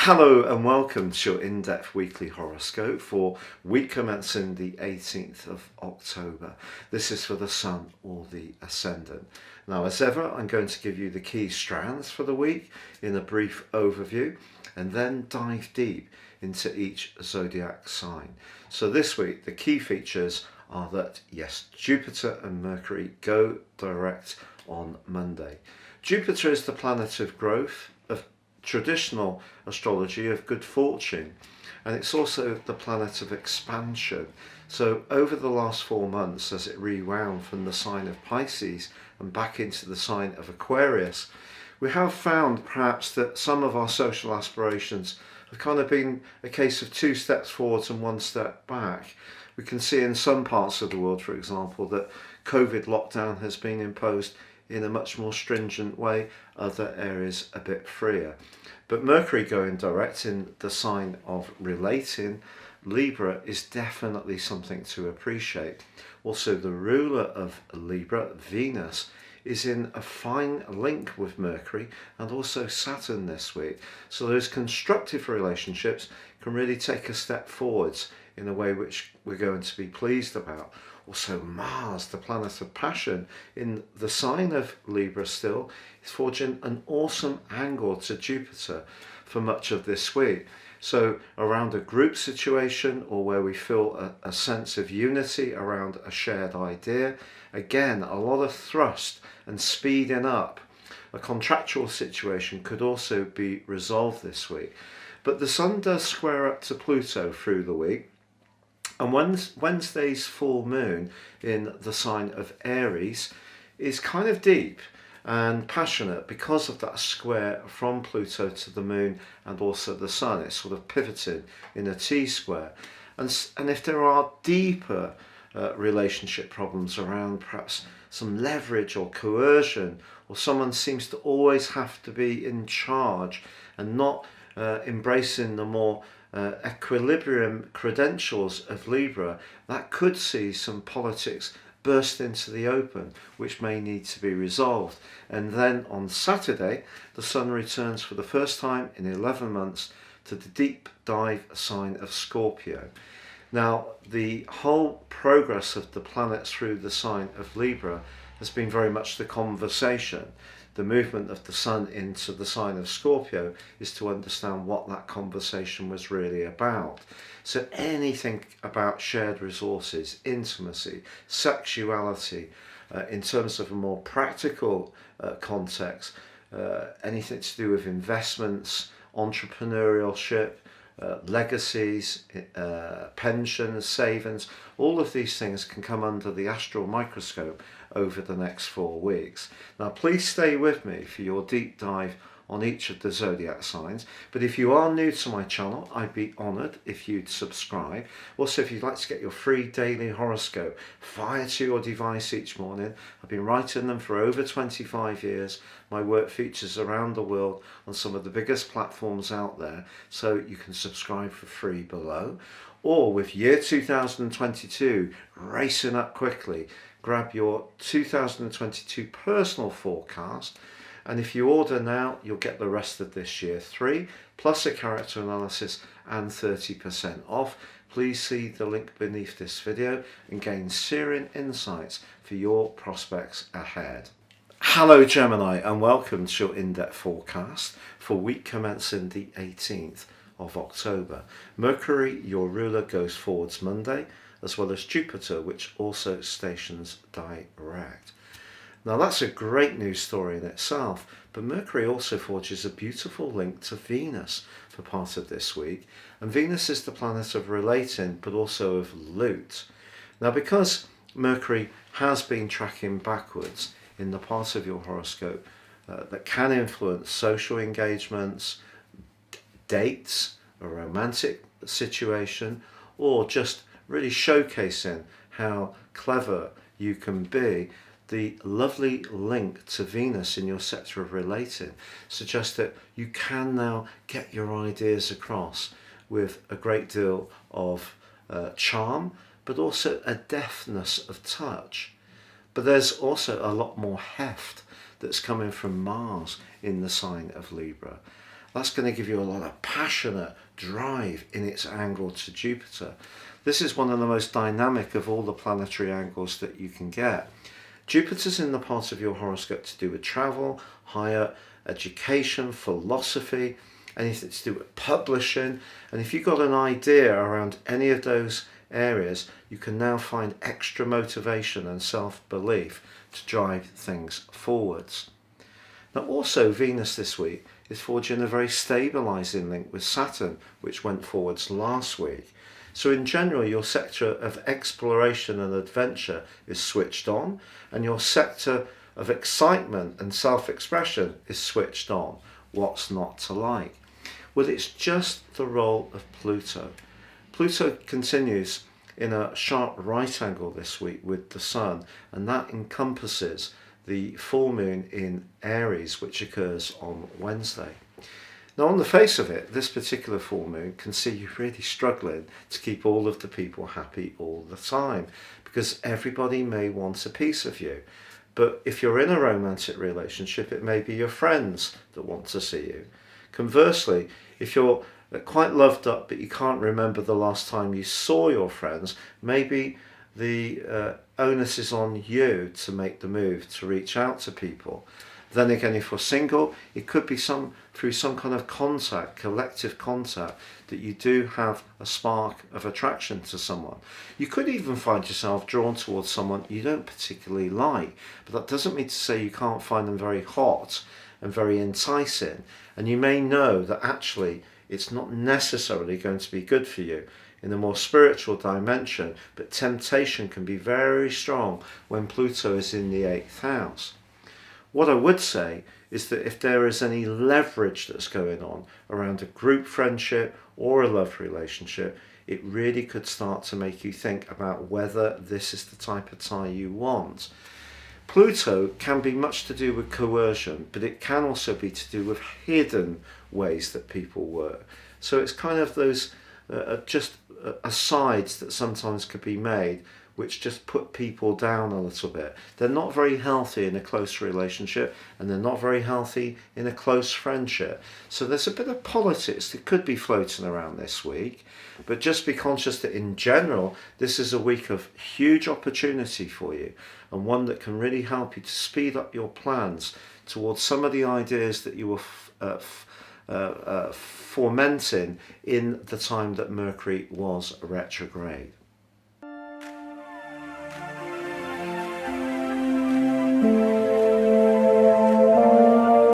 Hello and welcome to your in-depth weekly horoscope for week commencing the 18th of October. This is for the Sun or the Ascendant. Now, as ever, I'm going to give you the key strands for the week in a brief overview and then dive deep into each zodiac sign. So this week, the key features are that, yes, Jupiter and Mercury go direct on Monday. Jupiter is the planet of growth, of traditional astrology, of good fortune, and it's also the planet of expansion. So over the last 4 months, as it rewound from the sign of Pisces and back into the sign of Aquarius, we have found perhaps that some of our social aspirations have kind of been a case of 2 steps forwards and 1 step back. We can see in some parts of the world, for example, that COVID lockdown has been imposed in a much more stringent way, other areas a bit freer. But Mercury going direct in the sign of relating, Libra, is definitely something to appreciate. Also, the ruler of Libra, Venus, is in a fine link with Mercury and also Saturn this week. So those constructive relationships can really take a step forwards in a way which we're going to be pleased about. Also, Mars, the planet of passion, in the sign of Libra still, is forging an awesome angle to Jupiter for much of this week. So around a group situation or where we feel a sense of unity around a shared idea, again, a lot of thrust and speeding up. A contractual situation could also be resolved this week. But the Sun does square up to Pluto through the week. And Wednesday's full moon in the sign of Aries is kind of deep and passionate because of that square from Pluto to the moon and also the Sun. It's sort of pivoted in a T-square. And if there are deeper relationship problems around perhaps some leverage or coercion, or someone seems to always have to be in charge and not embracing the more equilibrium credentials of Libra, that could see some politics burst into the open, which may need to be resolved. And then on Saturday, the Sun returns for the first time in 11 months to the deep dive sign of Scorpio. Now, the whole progress of the planets through the sign of Libra has been very much the conversation. The movement of the Sun into the sign of Scorpio is to understand what that conversation was really about. So anything about shared resources, intimacy, sexuality, in terms of a more practical context, anything to do with investments, entrepreneurship, legacies, pensions, savings, all of these things can come under the astral microscope over the next 4 weeks. Now, please stay with me for your deep dive on each of the zodiac signs. But if you are new to my channel, I'd be honoured if you'd subscribe. Also, if you'd like to get your free daily horoscope fired to your device each morning, I've been writing them for over 25 years. My work features around the world on some of the biggest platforms out there, so you can subscribe for free below. Or with year 2022 racing up quickly, grab your 2022 personal forecast. And if you order now, you'll get the rest of this year 3, plus a character analysis and 30% off. Please see the link beneath this video and gain searing insights for your prospects ahead. Hello Gemini, and welcome to your in-depth forecast for week commencing the 18th of October. Mercury, your ruler, goes forwards Monday, as well as Jupiter, which also stations direct. Now, that's a great news story in itself, but Mercury also forges a beautiful link to Venus for part of this week, and Venus is the planet of relating but also of loot. Now, because Mercury has been tracking backwards in the part of your horoscope that can influence social engagements, dates, a romantic situation, or just really showcasing how clever you can be, the lovely link to Venus in your sector of relating suggests that you can now get your ideas across with a great deal of charm, but also a deftness of touch. But there's also a lot more heft that's coming from Mars in the sign of Libra. That's going to give you a lot of passionate drive in its angle to Jupiter. This is one of the most dynamic of all the planetary angles that you can get. Jupiter's in the part of your horoscope to do with travel, higher education, philosophy, anything to do with publishing. And if you've got an idea around any of those areas, you can now find extra motivation and self-belief to drive things forwards. Now also Venus this week is forging a very stabilising link with Saturn, which went forwards last week. So in general, your sector of exploration and adventure is switched on, and your sector of excitement and self-expression is switched on. What's not to like? Well, it's just the role of Pluto. Pluto continues in a sharp right angle this week with the Sun, and that encompasses the full moon in Aries, which occurs on Wednesday. Now, on the face of it, this particular full moon can see you really struggling to keep all of the people happy all the time, because everybody may want a piece of you. But if you're in a romantic relationship, it may be your friends that want to see you. Conversely, if you're quite loved up but you can't remember the last time you saw your friends, maybe the onus is on you to make the move to reach out to people. Then again, if you're single, it could be through some kind of contact, collective contact, that you do have a spark of attraction to someone. You could even find yourself drawn towards someone you don't particularly like, but that doesn't mean to say you can't find them very hot and very enticing. And you may know that actually it's not necessarily going to be good for you in a more spiritual dimension, but temptation can be very strong when Pluto is in the 8th house. What I would say is that if there is any leverage that's going on around a group friendship or a love relationship, it really could start to make you think about whether this is the type of tie you want. Pluto can be much to do with coercion, but it can also be to do with hidden ways that people work. So it's kind of those just asides that sometimes could be made, which just put people down a little bit. They're not very healthy in a close relationship, and they're not very healthy in a close friendship. So there's a bit of politics that could be floating around this week, but just be conscious that in general, this is a week of huge opportunity for you, and one that can really help you to speed up your plans towards some of the ideas that you were fomenting in the time that Mercury was retrograde.